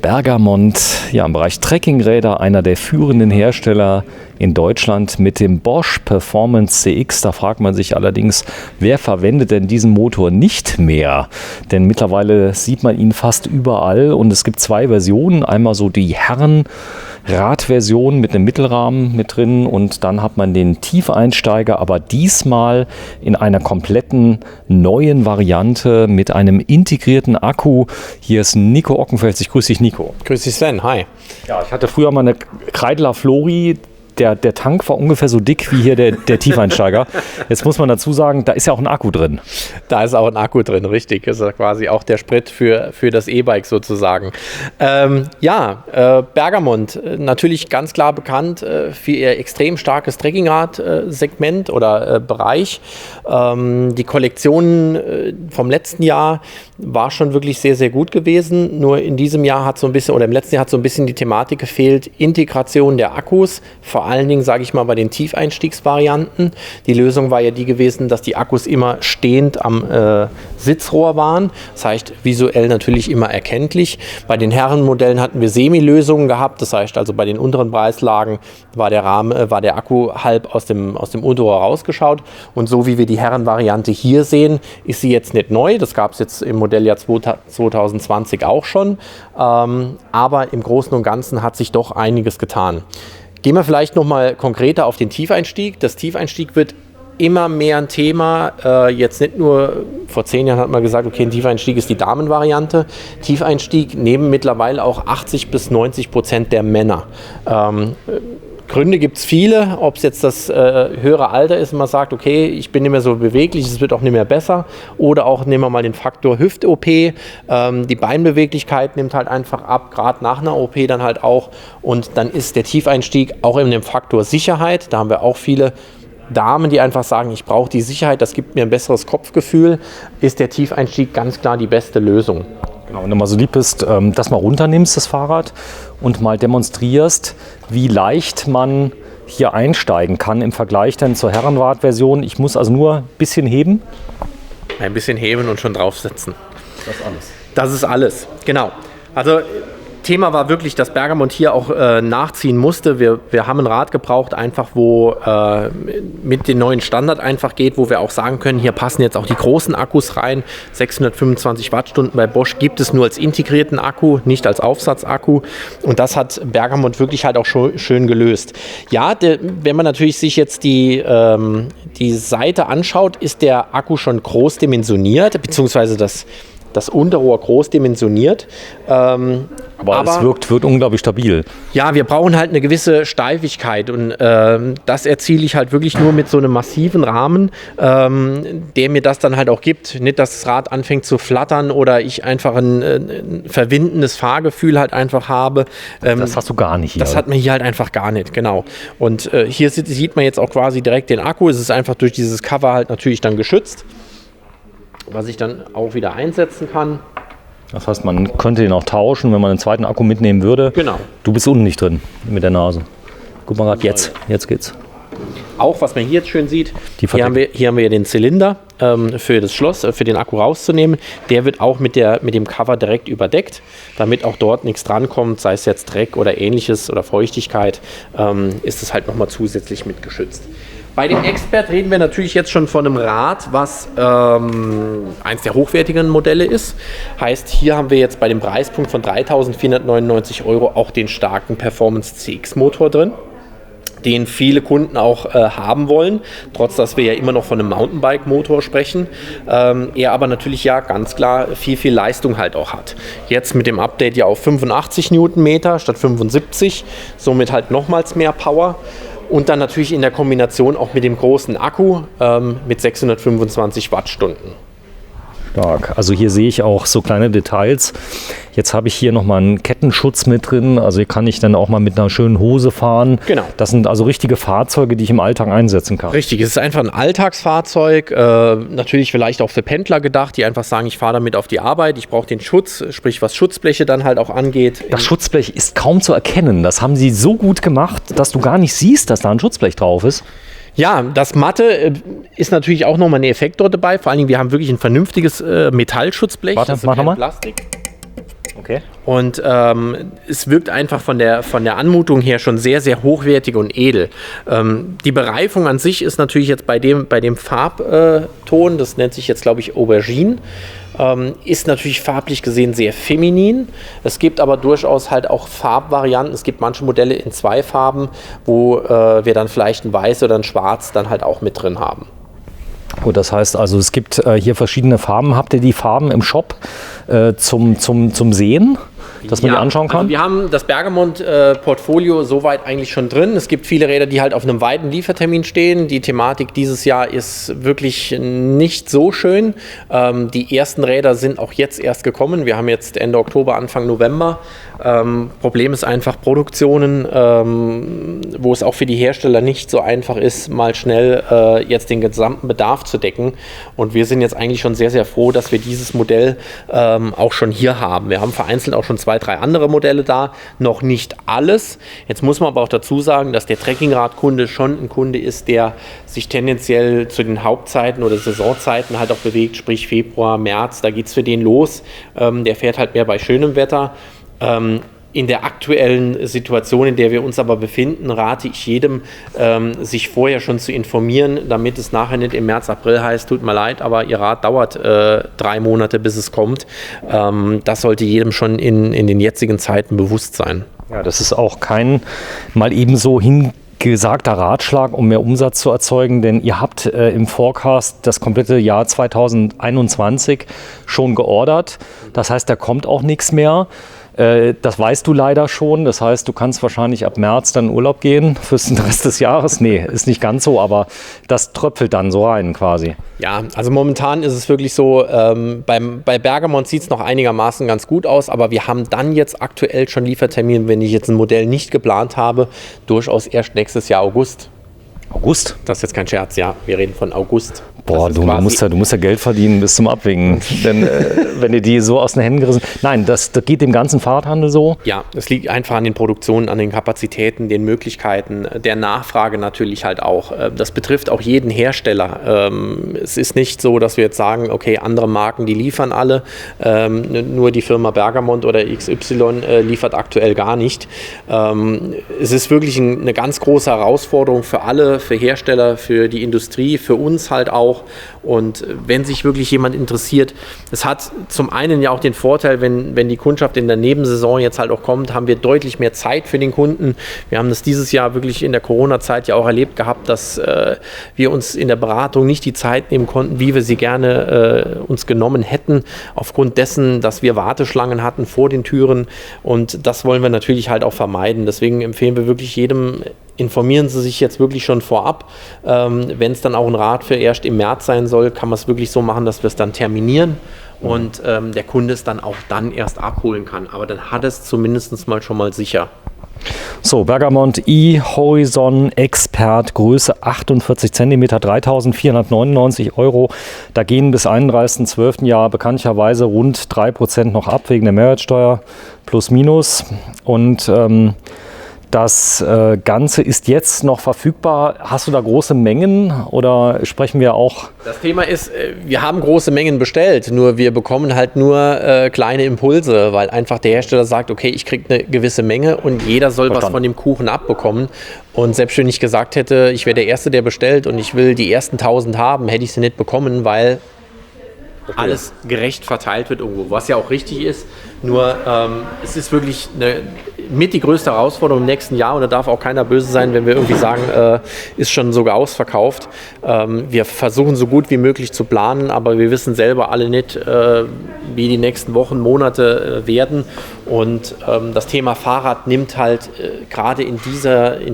Bergamont, ja, im Bereich Trekkingräder, einer der führenden Hersteller in Deutschland mit dem Bosch Performance CX. Da fragt man sich allerdings, wer verwendet denn diesen Motor nicht mehr? Denn mittlerweile sieht man ihn fast überall und es gibt zwei Versionen. Einmal so die Herrenradversion mit einem Mittelrahmen mit drin und dann hat man den Tiefeinsteiger, aber diesmal in einer kompletten neuen Variante mit einem integrierten Akku. Hier ist Nico Ockenfels. Ich grüße dich, Nico. Grüß dich, Sven. Hi. Ja, ich hatte früher mal eine Kreidler Flori. Der Tank war ungefähr so dick wie hier der Tiefeinsteiger. Jetzt muss man dazu sagen, da ist ja auch ein Akku drin. Da ist auch ein Akku drin, richtig. Das ist ja quasi auch der Sprit für das E-Bike sozusagen. Bergamont, natürlich ganz klar bekannt für ihr extrem starkes Trekkingrad-Segment oder Bereich. Die Kollektion vom letzten Jahr war schon wirklich sehr, sehr gut gewesen. Nur in diesem Jahr hat so ein bisschen, oder im letzten Jahr hat so ein bisschen die Thematik gefehlt, Integration der Akkus, vor allen Dingen, sage ich mal, bei den Tiefeinstiegsvarianten. Die Lösung war ja die gewesen, dass die Akkus immer stehend am Sitzrohr waren. Das heißt, visuell natürlich immer erkenntlich. Bei den Herrenmodellen hatten wir Semi-Lösungen gehabt. Das heißt, also bei den unteren Preislagen war der Akku halb aus dem Unterrohr rausgeschaut. Und so wie wir die Herrenvariante hier sehen, ist sie jetzt nicht neu. Das gab es jetzt im Modelljahr 2020 auch schon. Aber im Großen und Ganzen hat sich doch einiges getan. Gehen wir vielleicht noch mal konkreter auf den Tiefeinstieg. Das Tiefeinstieg wird immer mehr ein Thema. Jetzt nicht nur, vor 10 Jahren hat man gesagt, okay, ein Tiefeinstieg ist die Damenvariante. Tiefeinstieg nehmen mittlerweile auch 80-90% der Männer. Gründe gibt es viele, ob es jetzt das höhere Alter ist und man sagt, okay, ich bin nicht mehr so beweglich, es wird auch nicht mehr besser. Oder auch nehmen wir mal den Faktor Hüft-OP. Die Beinbeweglichkeit nimmt halt einfach ab, gerade nach einer OP dann halt auch. Und dann ist der Tiefeinstieg auch in dem Faktor Sicherheit. Da haben wir auch viele Damen, die einfach sagen, ich brauche die Sicherheit, das gibt mir ein besseres Kopfgefühl, ist der Tiefeinstieg ganz klar die beste Lösung. Genau, wenn du mal so lieb bist, das mal runternimmst, das Fahrrad, und mal demonstrierst, wie leicht man hier einsteigen kann im Vergleich dann zur Herrenradversion. Ich muss also nur ein bisschen heben. Ein bisschen heben und schon draufsetzen. Das ist alles. Das ist alles, genau. Also Thema war wirklich, dass Bergamont hier auch nachziehen musste. Wir haben ein Rad gebraucht, einfach wo mit dem neuen Standard einfach geht, wo wir auch sagen können, hier passen jetzt auch die großen Akkus rein. 625 Wattstunden bei Bosch gibt es nur als integrierten Akku, nicht als Aufsatzakku. Und das hat Bergamont wirklich halt auch schön gelöst. Ja, wenn man natürlich sich jetzt die Seite anschaut, ist der Akku schon groß dimensioniert, beziehungsweise das Unterrohr groß dimensioniert. Aber es wirkt unglaublich stabil. Ja, wir brauchen halt eine gewisse Steifigkeit und das erziele ich halt wirklich nur mit so einem massiven Rahmen, der mir das dann halt auch gibt. Nicht, dass das Rad anfängt zu flattern oder ich einfach ein verwindendes Fahrgefühl halt einfach habe. Das hast du gar nicht hier. Das hat man hier halt einfach gar nicht, genau. Und hier sieht man jetzt auch quasi direkt den Akku. Es ist einfach durch dieses Cover halt natürlich dann geschützt, was ich dann auch wieder einsetzen kann. Das heißt, man könnte den auch tauschen, wenn man einen zweiten Akku mitnehmen würde. Genau. Du bist unten nicht drin mit der Nase. Guck mal gerade, jetzt geht's. Auch, was man hier jetzt schön sieht, hier haben wir ja den Zylinder für das Schloss, für den Akku rauszunehmen. Der wird auch mit dem Cover direkt überdeckt, damit auch dort nichts drankommt, sei es jetzt Dreck oder ähnliches oder Feuchtigkeit, ist es halt nochmal zusätzlich mit geschützt. Bei dem Expert reden wir natürlich jetzt schon von einem Rad, was eins der hochwertigen Modelle ist. Heißt, hier haben wir jetzt bei dem Preispunkt von 3.499 € auch den starken Performance CX Motor drin, den viele Kunden auch haben wollen, trotz dass wir ja immer noch von einem Mountainbike-Motor sprechen. Er aber natürlich ja ganz klar viel Leistung halt auch hat. Jetzt mit dem Update ja auf 85 Newtonmeter statt 75, somit halt nochmals mehr Power. Und dann natürlich in der Kombination auch mit dem großen Akku mit 625 Wattstunden. Stark. Also hier sehe ich auch so kleine Details. Jetzt habe ich hier nochmal einen Kettenschutz mit drin. Also hier kann ich dann auch mal mit einer schönen Hose fahren. Genau. Das sind also richtige Fahrzeuge, die ich im Alltag einsetzen kann. Richtig, es ist einfach ein Alltagsfahrzeug. Natürlich vielleicht auch für Pendler gedacht, die einfach sagen, ich fahre damit auf die Arbeit. Ich brauche den Schutz, sprich was Schutzbleche dann halt auch angeht. Das Schutzblech ist kaum zu erkennen. Das haben sie so gut gemacht, dass du gar nicht siehst, dass da ein Schutzblech drauf ist. Ja, das Matte ist natürlich auch nochmal ein Effekt dort dabei. Vor allen Dingen, wir haben wirklich ein vernünftiges Metallschutzblech. Warte, das ist mach kein nochmal. Plastik. Okay. Und es wirkt einfach von der Anmutung her schon sehr, sehr hochwertig und edel. Die Bereifung an sich ist natürlich jetzt bei dem Farbton, das nennt sich jetzt, glaube ich, Aubergine, ist natürlich farblich gesehen sehr feminin. Es gibt aber durchaus halt auch Farbvarianten. Es gibt manche Modelle in 2 Farben, wo wir dann vielleicht ein Weiß oder ein Schwarz dann halt auch mit drin haben. Gut, das heißt also, es gibt hier verschiedene Farben. Habt ihr die Farben im Shop zum Sehen, dass man die anschauen kann? Also wir haben das Bergamont-Portfolio soweit eigentlich schon drin. Es gibt viele Räder, die halt auf einem weiten Liefertermin stehen. Die Thematik dieses Jahr ist wirklich nicht so schön. Die ersten Räder sind auch jetzt erst gekommen. Wir haben jetzt Ende Oktober, Anfang November. Problem ist einfach Produktionen, wo es auch für die Hersteller nicht so einfach ist, mal schnell jetzt den gesamten Bedarf zu decken. Und wir sind jetzt eigentlich schon sehr, sehr froh, dass wir dieses Modell auch schon hier haben. Wir haben vereinzelt auch schon 2, 3 andere Modelle da, noch nicht alles. Jetzt muss man aber auch dazu sagen, dass der Trekkingradkunde schon ein Kunde ist, der sich tendenziell zu den Hauptzeiten oder Saisonzeiten halt auch bewegt, sprich Februar, März, da geht es für den los. Der fährt halt mehr bei schönem Wetter. In der aktuellen Situation, in der wir uns aber befinden, rate ich jedem, sich vorher schon zu informieren, damit es nachher nicht im März, April heißt, tut mir leid, aber Ihr Rad dauert 3 Monate, bis es kommt. Das sollte jedem schon in den jetzigen Zeiten bewusst sein. Ja, das ist auch kein mal ebenso hingesagter Ratschlag, um mehr Umsatz zu erzeugen, denn ihr habt im Forecast das komplette Jahr 2021 schon geordert. Das heißt, da kommt auch nichts mehr. Das weißt du leider schon. Das heißt, du kannst wahrscheinlich ab März dann in Urlaub gehen für den Rest des Jahres. Nee, ist nicht ganz so, aber das tröpfelt dann so rein quasi. Ja, also momentan ist es wirklich so, bei Bergamont sieht es noch einigermaßen ganz gut aus, aber wir haben dann jetzt aktuell schon Liefertermin, wenn ich jetzt ein Modell nicht geplant habe, durchaus erst nächstes Jahr August. August? Das ist jetzt kein Scherz, ja. Wir reden von August. Boah, du musst ja Geld verdienen bis zum Abwinken. Denn wenn ihr die so aus den Händen gerissen... Nein, das geht dem ganzen Fahrradhandel so? Ja, es liegt einfach an den Produktionen, an den Kapazitäten, den Möglichkeiten, der Nachfrage natürlich halt auch. Das betrifft auch jeden Hersteller. Es ist nicht so, dass wir jetzt sagen, okay, andere Marken, die liefern alle. Nur die Firma Bergamont oder XY liefert aktuell gar nicht. Es ist wirklich eine ganz große Herausforderung für alle, für Hersteller, für die Industrie, für uns halt auch. Und wenn sich wirklich jemand interessiert, es hat zum einen ja auch den Vorteil, wenn die Kundschaft in der Nebensaison jetzt halt auch kommt, haben wir deutlich mehr Zeit für den Kunden. Wir haben das dieses Jahr wirklich in der Corona-Zeit ja auch erlebt gehabt, dass wir uns in der Beratung nicht die Zeit nehmen konnten, wie wir sie gerne uns genommen hätten, aufgrund dessen, dass wir Warteschlangen hatten vor den Türen. Und das wollen wir natürlich halt auch vermeiden. Deswegen empfehlen wir wirklich jedem, informieren Sie sich jetzt wirklich schon vorab. Wenn es dann auch ein Rad für erst im März sein soll, kann man es wirklich so machen, dass wir es dann terminieren und der Kunde es dann auch dann erst abholen kann. Aber dann hat es zumindest mal schon mal sicher. So, Bergamont e-Horizon Expert, Größe 48 cm, 3.499 €. Da gehen bis 31.12. ja bekanntlicherweise rund 3% noch ab wegen der Mehrwertsteuer plus minus. Und das Ganze ist jetzt noch verfügbar. Hast du da große Mengen oder sprechen wir auch? Das Thema ist, wir haben große Mengen bestellt, nur wir bekommen halt nur kleine Impulse, weil einfach der Hersteller sagt, okay, ich kriege eine gewisse Menge und jeder soll was von dem Kuchen abbekommen. Und selbst wenn ich gesagt hätte, ich wäre der Erste, der bestellt und ich will die ersten 1000 haben, hätte ich sie nicht bekommen, weil alles gerecht verteilt wird irgendwo, was ja auch richtig ist. Nur es ist wirklich mit die größte Herausforderung im nächsten Jahr und da darf auch keiner böse sein, wenn wir irgendwie sagen, ist schon sogar ausverkauft. Wir versuchen so gut wie möglich zu planen, aber wir wissen selber alle nicht, wie die nächsten Wochen, Monate werden. Und das Thema Fahrrad nimmt halt gerade in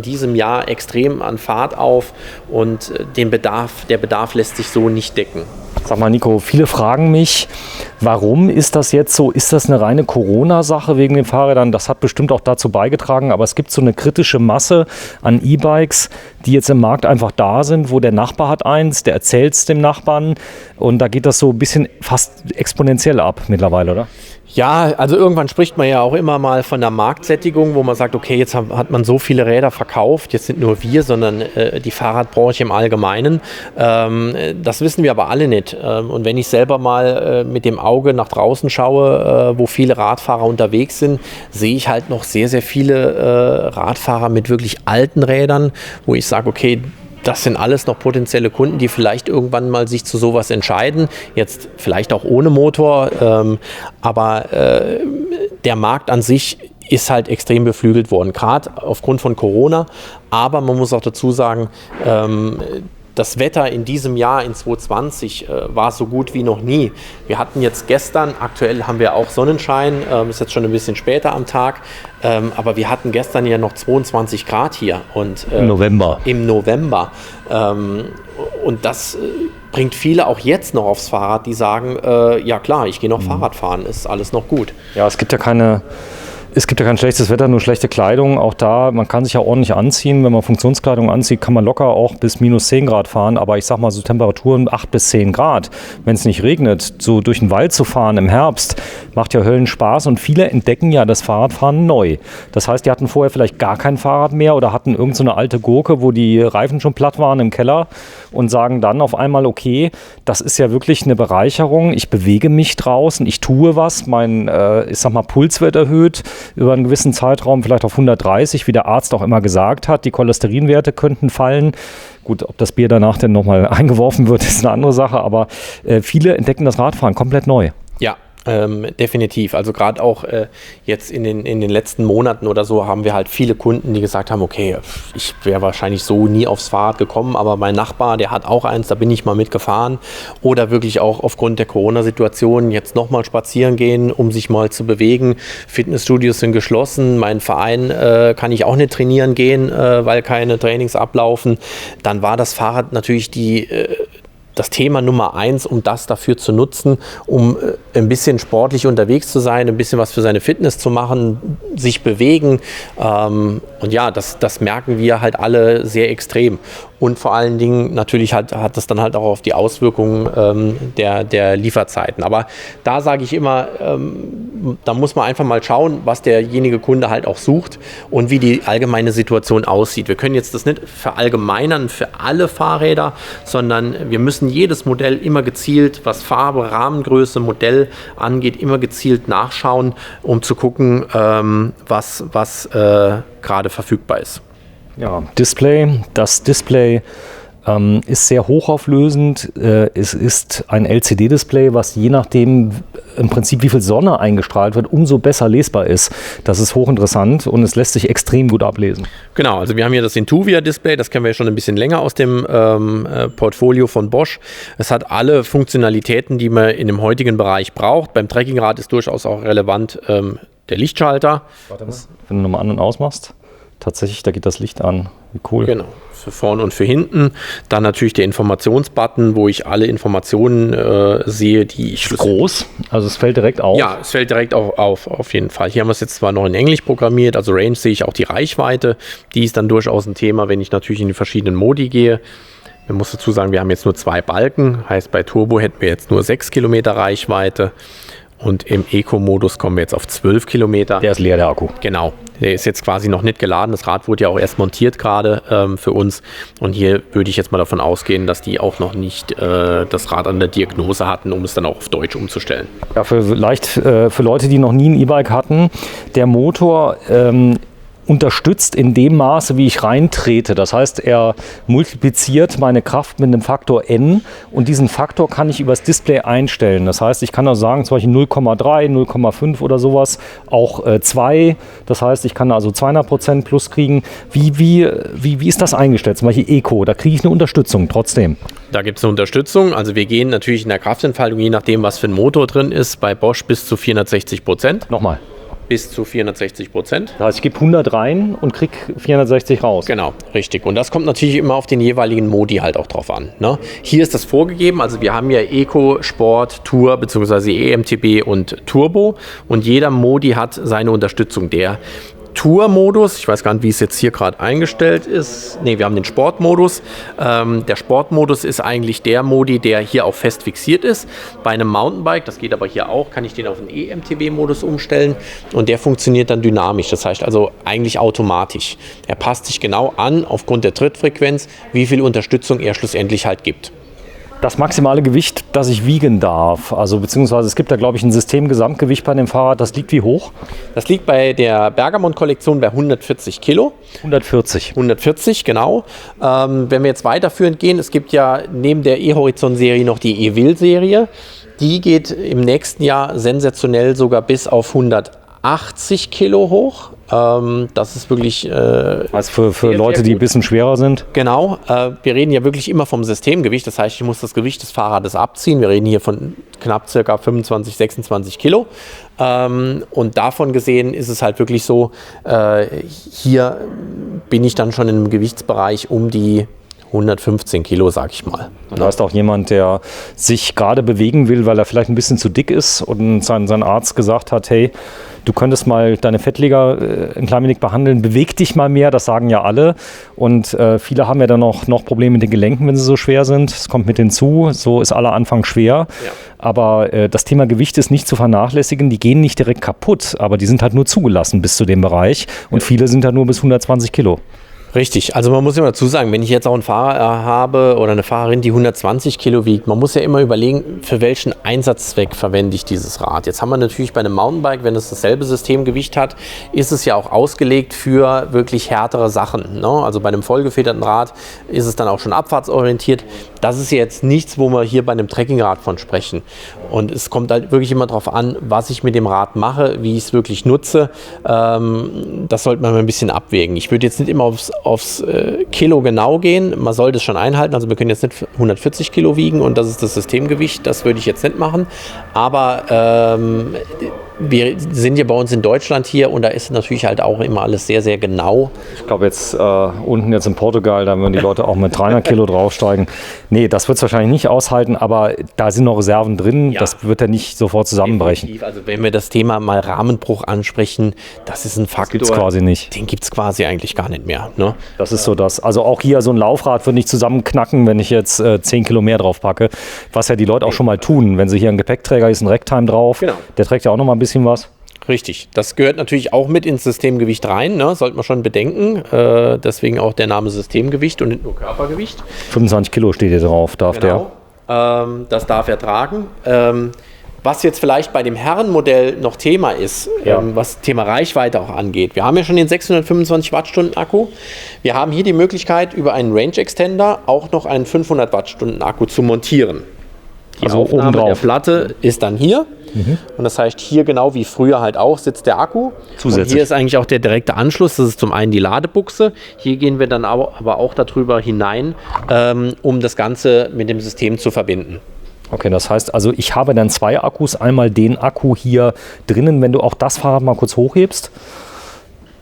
diesem Jahr extrem an Fahrt auf und der Bedarf lässt sich so nicht decken. Sag mal, Nico, viele fragen mich, warum ist das jetzt so? Ist das eine reine Corona-Sache wegen den Fahrrädern? Das hat bestimmt auch dazu beigetragen, aber es gibt so eine kritische Masse an E-Bikes, die jetzt im Markt einfach da sind, wo der Nachbar hat eins, der erzählt es dem Nachbarn und da geht das so ein bisschen fast exponentiell ab mittlerweile, oder? Ja, also irgendwann spricht man ja auch immer mal von der Marktsättigung, wo man sagt, okay, jetzt hat man so viele Räder verkauft, jetzt sind nur wir, sondern die Fahrradbranche im Allgemeinen. Das wissen wir aber alle nicht. Und wenn ich selber mal mit dem Auge nach draußen schaue, wo viele Radfahrer unterwegs sind, sehe ich halt noch sehr, sehr viele Radfahrer mit wirklich alten Rädern, wo ich sage, okay, das sind alles noch potenzielle Kunden, die vielleicht irgendwann mal sich zu sowas entscheiden. Jetzt vielleicht auch ohne Motor, aber der Markt an sich ist halt extrem beflügelt worden, gerade aufgrund von Corona. Aber man muss auch dazu sagen, das Wetter in diesem Jahr, in 2020, war so gut wie noch nie. Wir hatten jetzt gestern, aktuell haben wir auch Sonnenschein, ist jetzt schon ein bisschen später am Tag, aber wir hatten gestern ja noch 22 Grad hier. Und, im November. Und das bringt viele auch jetzt noch aufs Fahrrad, die sagen, ja klar, ich gehe noch Fahrrad fahren, ist alles noch gut. Ja, es gibt ja kein schlechtes Wetter, nur schlechte Kleidung. Auch da, man kann sich ja ordentlich anziehen. Wenn man Funktionskleidung anzieht, kann man locker auch bis minus 10 Grad fahren. Aber ich sag mal so Temperaturen 8 bis 10 Grad. Wenn es nicht regnet, so durch den Wald zu fahren im Herbst, macht ja Höllenspaß. Und viele entdecken ja das Fahrradfahren neu. Das heißt, die hatten vorher vielleicht gar kein Fahrrad mehr oder hatten irgend so eine alte Gurke, wo die Reifen schon platt waren im Keller und sagen dann auf einmal, okay, das ist ja wirklich eine Bereicherung. Ich bewege mich draußen, ich tue was. Mein, ich sag mal, Puls wird erhöht über einen gewissen Zeitraum, vielleicht auf 130, wie der Arzt auch immer gesagt hat. Die Cholesterinwerte könnten fallen. Gut, ob das Bier danach denn nochmal eingeworfen wird, ist eine andere Sache, aber viele entdecken das Radfahren komplett neu. Ja. Definitiv. Also gerade auch jetzt in den letzten Monaten oder so haben wir halt viele Kunden, die gesagt haben, okay, ich wäre wahrscheinlich so nie aufs Fahrrad gekommen, aber mein Nachbar, der hat auch eins, da bin ich mal mitgefahren. Oder wirklich auch aufgrund der Corona-Situation jetzt nochmal spazieren gehen, um sich mal zu bewegen. Fitnessstudios sind geschlossen, mein Verein kann ich auch nicht trainieren gehen, weil keine Trainings ablaufen. Dann war das Fahrrad natürlich das Thema Nummer 1, um das dafür zu nutzen, um ein bisschen sportlich unterwegs zu sein, ein bisschen was für seine Fitness zu machen, sich bewegen. Und ja, das merken wir halt alle sehr extrem. Und vor allen Dingen natürlich hat das dann halt auch auf die Auswirkungen der Lieferzeiten. Aber da sage ich immer, da muss man einfach mal schauen, was derjenige Kunde halt auch sucht und wie die allgemeine Situation aussieht. Wir können jetzt das nicht verallgemeinern für alle Fahrräder, sondern wir müssen jedes Modell immer gezielt, was Farbe, Rahmengröße, Modell angeht, immer gezielt nachschauen, um zu gucken, was gerade verfügbar ist. Ja, das Display ist sehr hochauflösend. Es ist ein LCD-Display, was je nachdem im Prinzip wie viel Sonne eingestrahlt wird, umso besser lesbar ist. Das ist hochinteressant und es lässt sich extrem gut ablesen. Genau, also wir haben hier das Intuvia-Display, das kennen wir ja schon ein bisschen länger aus dem Portfolio von Bosch. Es hat alle Funktionalitäten, die man in dem heutigen Bereich braucht. Beim Trekkingrad ist durchaus auch relevant der Lichtschalter. Warte mal, wenn du nochmal an und ausmachst. Tatsächlich, da geht das Licht an. Wie cool. Genau, für vorne und für hinten. Dann natürlich der Informationsbutton, wo ich alle Informationen sehe, die ich... Groß, also es fällt direkt auf. Ja, es fällt direkt auch auf jeden Fall. Hier haben wir es jetzt zwar noch in Englisch programmiert, also Range sehe ich auch die Reichweite. Die ist dann durchaus ein Thema, wenn ich natürlich in die verschiedenen Modi gehe. Man muss dazu sagen, wir haben jetzt nur 2 Balken. Heißt, bei Turbo hätten wir jetzt nur 6 Kilometer Reichweite. Und im Eco-Modus kommen wir jetzt auf 12 Kilometer. Der ist leer, der Akku. Genau, der ist jetzt quasi noch nicht geladen. Das Rad wurde ja auch erst montiert gerade für uns. Und hier würde ich jetzt mal davon ausgehen, dass die auch noch nicht das Rad an der Diagnose hatten, um es dann auch auf Deutsch umzustellen. Ja, für Leute, die noch nie ein E-Bike hatten, der Motor unterstützt in dem Maße, wie ich reintrete. Das heißt, er multipliziert meine Kraft mit einem Faktor n und diesen Faktor kann ich übers Display einstellen. Das heißt, ich kann also sagen, zum Beispiel 0,3, 0,5 oder sowas, auch 2. Das heißt, ich kann also 200% plus kriegen. Wie ist das eingestellt? Zum Beispiel Eco, da kriege ich eine Unterstützung trotzdem. Da gibt es eine Unterstützung. Also wir gehen natürlich in der Kraftentfaltung, je nachdem, was für ein Motor drin ist, bei Bosch bis zu 460%. Nochmal. Bis zu 460%. Das heißt, ich gebe 100 rein und kriege 460 raus. Genau, richtig. Und das kommt natürlich immer auf den jeweiligen Modi halt auch drauf an. Ne? Hier ist das vorgegeben. Also wir haben ja Eco, Sport, Tour bzw. EMTB und Turbo. Und jeder Modi hat seine Unterstützung. Der Tour-Modus. Ich weiß gar nicht, wie es jetzt hier gerade eingestellt ist. Ne, wir haben den Sportmodus. Der Sportmodus ist eigentlich der Modi, der hier auch fest fixiert ist. Bei einem Mountainbike, das geht aber hier auch, kann ich den auf den EMTB-Modus umstellen und der funktioniert dann dynamisch. Das heißt also eigentlich automatisch. Er passt sich genau an, aufgrund der Trittfrequenz, wie viel Unterstützung er schlussendlich halt gibt. Das maximale Gewicht, das ich wiegen darf, also beziehungsweise es gibt da, glaube ich, ein Systemgesamtgewicht bei dem Fahrrad, das liegt wie hoch? Das liegt bei der Bergamont-Kollektion bei 140 Kilo. 140. 140, genau. Wenn wir jetzt weiterführend gehen, es gibt ja neben der E-Horizon-Serie noch die E-Will-Serie. Die geht im nächsten Jahr sensationell sogar bis auf 180 Kilo hoch. Das ist wirklich... also für Leute, die ein bisschen schwerer sind? Genau. Wir reden ja wirklich immer vom Systemgewicht. Das heißt, ich muss das Gewicht des Fahrrades abziehen. Wir reden hier von knapp ca. 25, 26 Kilo. Und davon gesehen ist es halt wirklich so, hier bin ich dann schon in einem Gewichtsbereich um die 115 Kilo, sag ich mal. Da ist auch jemand, der sich gerade bewegen will, weil er vielleicht ein bisschen zu dick ist und sein Arzt gesagt hat, hey, du könntest mal deine Fettleger ein klein wenig behandeln, beweg dich mal mehr, das sagen ja alle. Und viele haben ja dann noch Probleme mit den Gelenken, wenn sie so schwer sind. Es kommt mit hinzu, so ist aller Anfang schwer. Ja. Aber das Thema Gewicht ist nicht zu vernachlässigen, die gehen nicht direkt kaputt, aber die sind halt nur zugelassen bis zu dem Bereich und viele sind halt nur bis 120 Kilo. Richtig, also man muss immer dazu sagen, wenn ich jetzt auch einen Fahrer habe oder eine Fahrerin, die 120 Kilo wiegt, man muss ja immer überlegen, für welchen Einsatzzweck verwende ich dieses Rad. Jetzt haben wir natürlich bei einem Mountainbike, wenn es dasselbe Systemgewicht hat, ist es ja auch ausgelegt für wirklich härtere Sachen, ne? Also bei einem vollgefederten Rad ist es dann auch schon abfahrtsorientiert. Das ist jetzt nichts, wo wir hier bei einem Trekkingrad von sprechen. Und es kommt halt wirklich immer darauf an, was ich mit dem Rad mache, wie ich es wirklich nutze. Das sollte man mal ein bisschen abwägen. Ich würde jetzt nicht immer aufs Kilo genau gehen. Man sollte es schon einhalten. Also wir können jetzt nicht 140 Kilo wiegen und das ist das Systemgewicht. Das würde ich jetzt nicht machen. Aber wir sind ja bei uns in Deutschland hier und da ist natürlich halt auch immer alles sehr, sehr genau. Ich glaube jetzt unten jetzt in Portugal, da würden die Leute auch mit 300 Kilo draufsteigen. Nee, das wird es wahrscheinlich nicht aushalten, aber da sind noch Reserven drin. Ja. Das wird ja nicht sofort zusammenbrechen. Definitiv. Also wenn wir das Thema mal Rahmenbruch ansprechen, das ist ein Faktor. Das gibt es quasi nicht. Den gibt es quasi eigentlich gar nicht mehr. Ne? Das ist so das. Also auch hier so ein Laufrad wird nicht zusammenknacken, wenn ich jetzt 10 Kilo mehr drauf packe. Was ja die Leute auch schon mal tun. Wenn sie hier einen Gepäckträger, ist ein Racktime drauf. Genau. Der trägt ja auch noch mal ein bisschen was. Richtig, das gehört natürlich auch mit ins Systemgewicht rein, ne? Sollte man schon bedenken. Deswegen auch der Name Systemgewicht und nicht nur Körpergewicht. 25 Kilo steht hier drauf, darf genau. Das darf er tragen. Was jetzt vielleicht bei dem Herrenmodell noch Thema ist, was Thema Reichweite auch angeht. Wir haben ja schon den 625 Wattstunden Akku. Wir haben hier die Möglichkeit, über einen Range Extender auch noch einen 500 Wattstunden Akku zu montieren. Die also Aufnahme der Platte ist dann hier. Und das heißt, hier genau wie früher halt auch sitzt der Akku. Zusätzlich. Und hier ist eigentlich auch der direkte Anschluss. Das ist zum einen die Ladebuchse. Hier gehen wir dann aber auch darüber hinein, um das Ganze mit dem System zu verbinden. Okay, das heißt also, ich habe dann zwei Akkus. Einmal den Akku hier drinnen, wenn du auch das Fahrrad mal kurz hochhebst.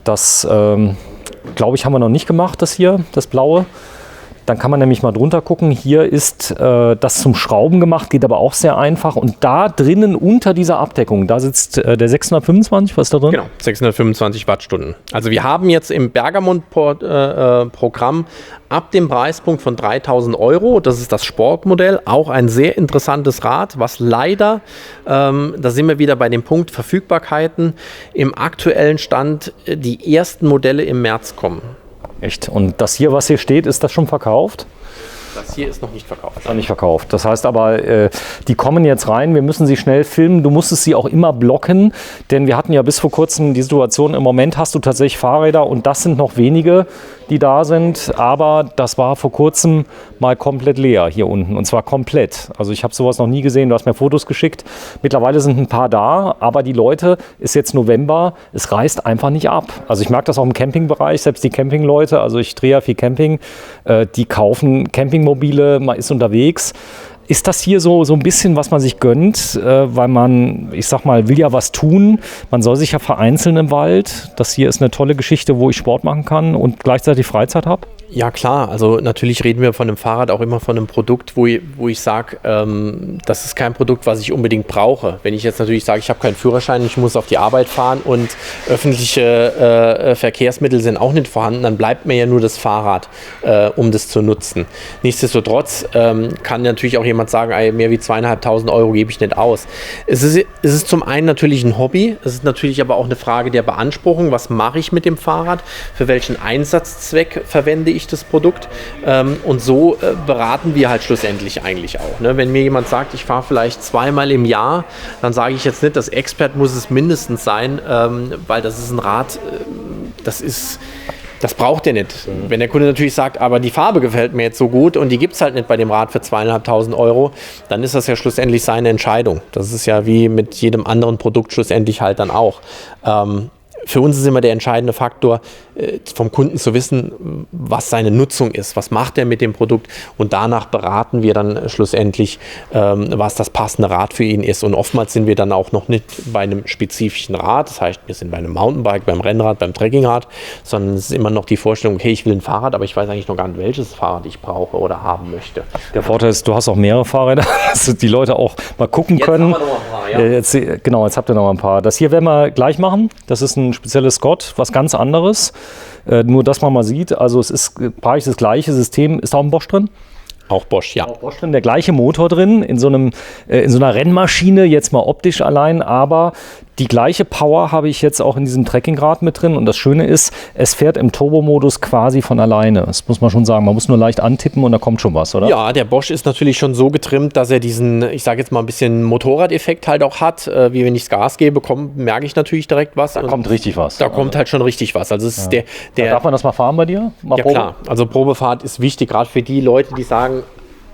Das, glaube ich, haben wir noch nicht gemacht, das hier, das blaue. Dann kann man nämlich mal drunter gucken. Hier ist das zum Schrauben gemacht, geht aber auch sehr einfach. Und da drinnen unter dieser Abdeckung, da sitzt der 625, was ist da drin? Genau, 625 Wattstunden. Also wir haben jetzt im Bergamont-Programm ab dem Preispunkt von 3.000 €, das ist das Sportmodell, auch ein sehr interessantes Rad, was leider, da sind wir wieder bei dem Punkt Verfügbarkeiten, im aktuellen Stand die ersten Modelle im März kommen. Echt? Und das hier, was hier steht, ist das schon verkauft? Das hier ist noch nicht verkauft. Noch nicht verkauft. Das heißt aber, die kommen jetzt rein, wir müssen sie schnell filmen. Du musstest sie auch immer blocken, denn wir hatten ja bis vor kurzem die Situation, im Moment hast du tatsächlich Fahrräder und das sind noch wenige, die da sind, aber das war vor kurzem mal komplett leer hier unten und zwar komplett. Also ich habe sowas noch nie gesehen, du hast mir Fotos geschickt. Mittlerweile sind ein paar da, aber die Leute, ist jetzt November, es reißt einfach nicht ab. Also ich merke das auch im Campingbereich, selbst die Campingleute, also ich drehe ja viel Camping, die kaufen Campingmobile, man ist unterwegs. Ist das hier so ein bisschen, was man sich gönnt, weil man, ich sag mal, will ja was tun, man soll sich ja vereinzeln im Wald. Das hier ist eine tolle Geschichte, wo ich Sport machen kann und gleichzeitig Freizeit habe? Ja klar, also natürlich reden wir von einem Fahrrad auch immer von einem Produkt, wo ich sage, das ist kein Produkt, was ich unbedingt brauche. Wenn ich jetzt natürlich sage, ich habe keinen Führerschein, ich muss auf die Arbeit fahren und öffentliche Verkehrsmittel sind auch nicht vorhanden, dann bleibt mir ja nur das Fahrrad, um das zu nutzen. Nichtsdestotrotz kann natürlich auch jemand sagen, mehr wie 2.500 Euro gebe ich nicht aus. Es ist zum einen natürlich ein Hobby, es ist natürlich aber auch eine Frage der Beanspruchung. Was mache ich mit dem Fahrrad? Für welchen Einsatzzweck verwende ich das Produkt? Und so beraten wir halt schlussendlich eigentlich auch. Ne? Wenn mir jemand sagt, ich fahre vielleicht 2-mal im Jahr, dann sage ich jetzt nicht, das Expert muss es mindestens sein, weil das ist ein Rad, das braucht er nicht. Wenn der Kunde natürlich sagt, aber die Farbe gefällt mir jetzt so gut und die gibt es halt nicht bei dem Rad für 2.500 Euro, dann ist das ja schlussendlich seine Entscheidung. Das ist ja wie mit jedem anderen Produkt schlussendlich halt dann auch. Für uns ist immer der entscheidende Faktor, vom Kunden zu wissen, was seine Nutzung ist, was macht er mit dem Produkt und danach beraten wir dann schlussendlich, was das passende Rad für ihn ist. Und oftmals sind wir dann auch noch nicht bei einem spezifischen Rad, das heißt, wir sind bei einem Mountainbike, beim Rennrad, beim Trekkingrad, sondern es ist immer noch die Vorstellung, okay, ich will ein Fahrrad, aber ich weiß eigentlich noch gar nicht, welches Fahrrad ich brauche oder haben möchte. Der Vorteil ist, du hast auch mehrere Fahrräder, dass die Leute auch mal gucken können. Jetzt haben wir noch ein paar, ja. Jetzt habt ihr noch ein paar. Das hier werden wir gleich machen. Das ist ein spezielles Scott, was ganz anderes. Nur, dass man mal sieht, also es ist praktisch das gleiche System. Ist da auch ein Bosch drin? Auch Bosch, ja. Auch Bosch drin, der gleiche Motor drin, in so einer Rennmaschine, jetzt mal optisch allein, aber die gleiche Power habe ich jetzt auch in diesem Trekkingrad mit drin und das Schöne ist, es fährt im Turbomodus quasi von alleine. Das muss man schon sagen, man muss nur leicht antippen und da kommt schon was, oder? Ja, der Bosch ist natürlich schon so getrimmt, dass er diesen, ich sage jetzt mal ein bisschen Motorradeffekt halt auch hat, wie wenn ich das Gas gebe, merke ich natürlich direkt was. Da kommt richtig was. Da kommt halt schon richtig was. Also es ist Darf man das mal fahren bei dir? Ja klar, also Probefahrt ist wichtig, gerade für die Leute, die sagen,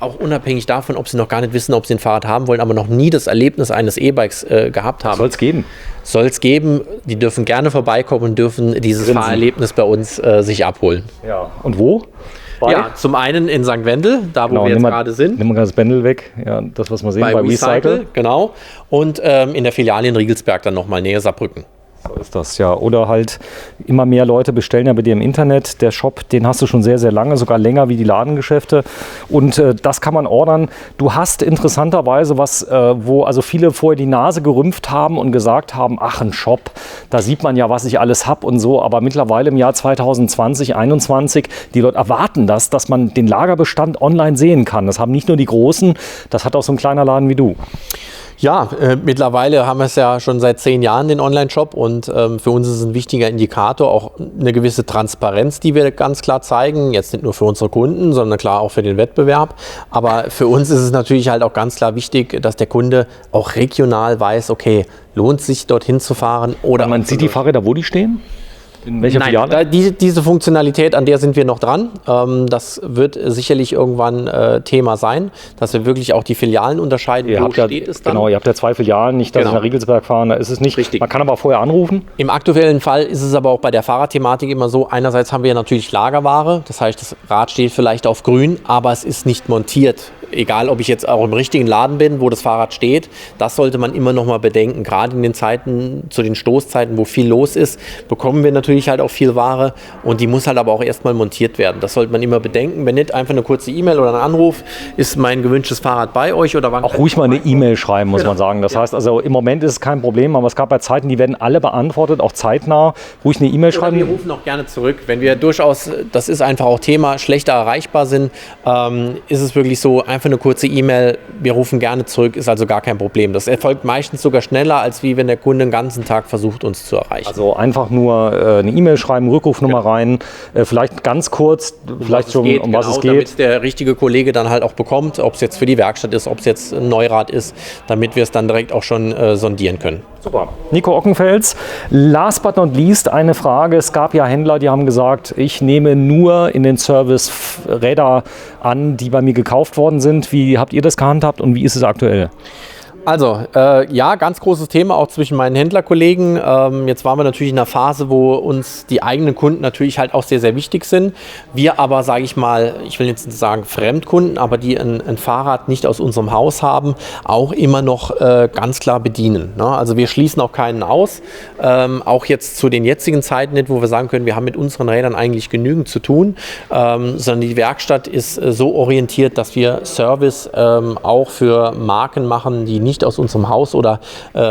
auch unabhängig davon, ob sie noch gar nicht wissen, ob sie ein Fahrrad haben wollen, aber noch nie das Erlebnis eines E-Bikes gehabt haben. Soll es geben. Soll es geben. Die dürfen gerne vorbeikommen und dürfen dieses Fahrerlebnis bei uns sich abholen. Ja. Und wo? Ja, zum einen in St. Wendel, da wo wir jetzt gerade sind. Nimm mal das Bändel weg, ja, das, was wir sehen bei Recycle. Genau. Und in der Filiale in Riegelsberg dann nochmal näher Saarbrücken. So ist das, ja. Oder halt immer mehr Leute bestellen ja bei dir im Internet. Der Shop, den hast du schon sehr, sehr lange, sogar länger wie die Ladengeschäfte. Und das kann man ordern. Du hast interessanterweise was, wo also viele vorher die Nase gerümpft haben und gesagt haben, ach, ein Shop, da sieht man ja, was ich alles habe und so. Aber mittlerweile im Jahr 2020, 2021, die Leute erwarten das, dass man den Lagerbestand online sehen kann. Das haben nicht nur die Großen, das hat auch so ein kleiner Laden wie du. Ja, mittlerweile haben wir es ja schon seit 10 Jahren, den Online-Shop, und für uns ist es ein wichtiger Indikator, auch eine gewisse Transparenz, die wir ganz klar zeigen, jetzt nicht nur für unsere Kunden, sondern klar auch für den Wettbewerb, aber für uns ist es natürlich halt auch ganz klar wichtig, dass der Kunde auch regional weiß, okay, lohnt sich dorthin zu fahren oder... Man sieht die Fahrräder, wo die stehen? In welcher Filiale? Diese Funktionalität, an der sind wir noch dran. Das wird sicherlich irgendwann Thema sein, dass wir wirklich auch die Filialen unterscheiden. Wo steht es dann? Genau, ihr habt ja 2 Filialen, nicht, dass ich nach Riegelsberg fahren, da ist es nicht. Richtig. Man kann aber vorher anrufen. Im aktuellen Fall ist es aber auch bei der Fahrradthematik immer so, einerseits haben wir ja natürlich Lagerware, das heißt, das Rad steht vielleicht auf grün, aber es ist nicht montiert. Egal, ob ich jetzt auch im richtigen Laden bin, wo das Fahrrad steht, das sollte man immer noch mal bedenken. Gerade in den Zeiten, zu den Stoßzeiten, wo viel los ist, bekommen wir natürlich halt auch viel Ware und die muss halt aber auch erstmal montiert werden. Das sollte man immer bedenken. Wenn nicht, einfach eine kurze E-Mail oder ein Anruf, ist mein gewünschtes Fahrrad bei euch oder wann? Auch ruhig mal eine E-Mail schreiben, muss man sagen. Das heißt, also im Moment ist es kein Problem, aber es gab bei Zeiten, die werden alle beantwortet, auch zeitnah. Ruhig eine E-Mail schreiben. Wir rufen auch gerne zurück. Wenn wir durchaus, das ist einfach auch Thema, schlechter erreichbar sind, ist es wirklich so, einfach eine kurze E-Mail, wir rufen gerne zurück, ist also gar kein Problem. Das erfolgt meistens sogar schneller, als wie wenn der Kunde den ganzen Tag versucht, uns zu erreichen. Also einfach nur eine E-Mail schreiben, Rückrufnummer rein, vielleicht ganz kurz, vielleicht schon, um was es geht. Damit der richtige Kollege dann halt auch bekommt, ob es jetzt für die Werkstatt ist, ob es jetzt ein Neurad ist, damit wir es dann direkt auch schon sondieren können. Super. Nico Ockenfels, last but not least eine Frage. Es gab ja Händler, die haben gesagt, ich nehme nur in den Service Räder an, die bei mir gekauft worden sind. Wie habt ihr das gehandhabt und wie ist es aktuell? Also, ja, ganz großes Thema auch zwischen meinen Händlerkollegen. Jetzt waren wir natürlich in einer Phase, wo uns die eigenen Kunden natürlich halt auch sehr, sehr wichtig sind. Wir aber, sage ich mal, ich will jetzt nicht sagen Fremdkunden, aber die ein Fahrrad nicht aus unserem Haus haben, auch immer noch ganz klar bedienen. Ne? Also wir schließen auch keinen aus. Auch jetzt zu den jetzigen Zeiten nicht, wo wir sagen können, wir haben mit unseren Rädern eigentlich genügend zu tun, sondern die Werkstatt ist so orientiert, dass wir Service auch für Marken machen, die nicht aus unserem Haus oder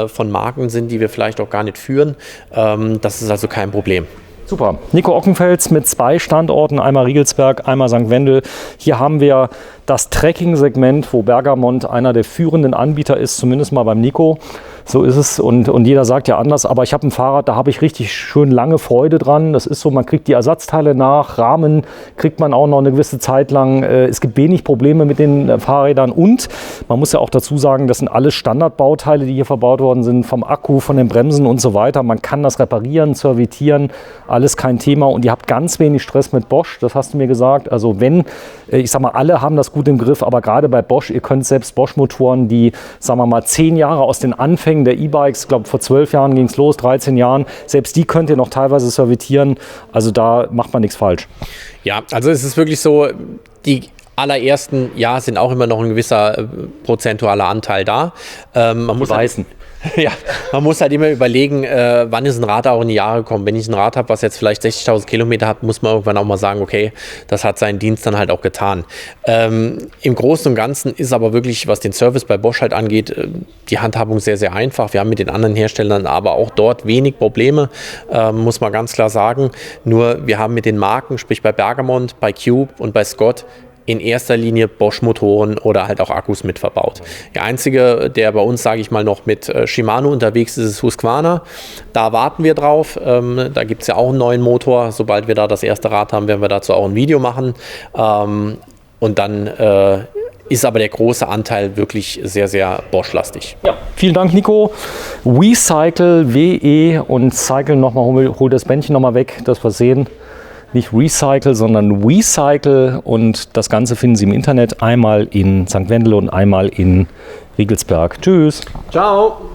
von Marken sind, die wir vielleicht auch gar nicht führen. Das ist also kein Problem. Super. Nico Ockenfels mit 2 Standorten, einmal Riegelsberg, einmal St. Wendel. Hier haben wir das Trekking-Segment, wo Bergamont einer der führenden Anbieter ist, zumindest mal beim Nico. So ist es und jeder sagt ja anders, aber ich habe ein Fahrrad, da habe ich richtig schön lange Freude dran. Das ist so, man kriegt die Ersatzteile nach, Rahmen kriegt man auch noch eine gewisse Zeit lang. Es gibt wenig Probleme mit den Fahrrädern und man muss ja auch dazu sagen, das sind alles Standardbauteile, die hier verbaut worden sind, vom Akku, von den Bremsen und so weiter. Man kann das reparieren, servitieren, alles kein Thema und ihr habt ganz wenig Stress mit Bosch, das hast du mir gesagt. Also wenn, ich sag mal, alle haben das gut im Griff, aber gerade bei Bosch, ihr könnt selbst Bosch-Motoren, die, sagen wir mal, 10 Jahre aus den Anfängen der E-Bikes, ich glaube vor 12 Jahren ging es los, 13 Jahren, selbst die könnt ihr noch teilweise servitieren, also da macht man nichts falsch. Ja, also es ist wirklich so, die allerersten Jahr sind auch immer noch ein gewisser prozentualer Anteil da. Man muss weißen. Ja, man muss halt immer überlegen, wann ist ein Rad auch in die Jahre gekommen. Wenn ich ein Rad habe, was jetzt vielleicht 60.000 Kilometer hat, muss man irgendwann auch mal sagen, okay, das hat seinen Dienst dann halt auch getan. Im Großen und Ganzen ist aber wirklich, was den Service bei Bosch halt angeht, die Handhabung sehr, sehr einfach. Wir haben mit den anderen Herstellern aber auch dort wenig Probleme, muss man ganz klar sagen. Nur wir haben mit den Marken, sprich bei Bergamont, bei Cube und bei Scott, in erster Linie Bosch-Motoren oder halt auch Akkus mit verbaut. Der einzige, der bei uns, sage ich mal, noch mit Shimano unterwegs ist, ist Husqvarna. Da warten wir drauf. Da gibt es ja auch einen neuen Motor. Sobald wir da das erste Rad haben, werden wir dazu auch ein Video machen. Und dann ist aber der große Anteil wirklich sehr, sehr Bosch-lastig. Ja, vielen Dank, Nico. WeCycle, WE und Cycle nochmal, hol das Bändchen nochmal weg, dass wir sehen. Nicht Recycle, sondern WeCycle und das Ganze finden Sie im Internet einmal in St. Wendel und einmal in Riegelsberg. Tschüss. Ciao.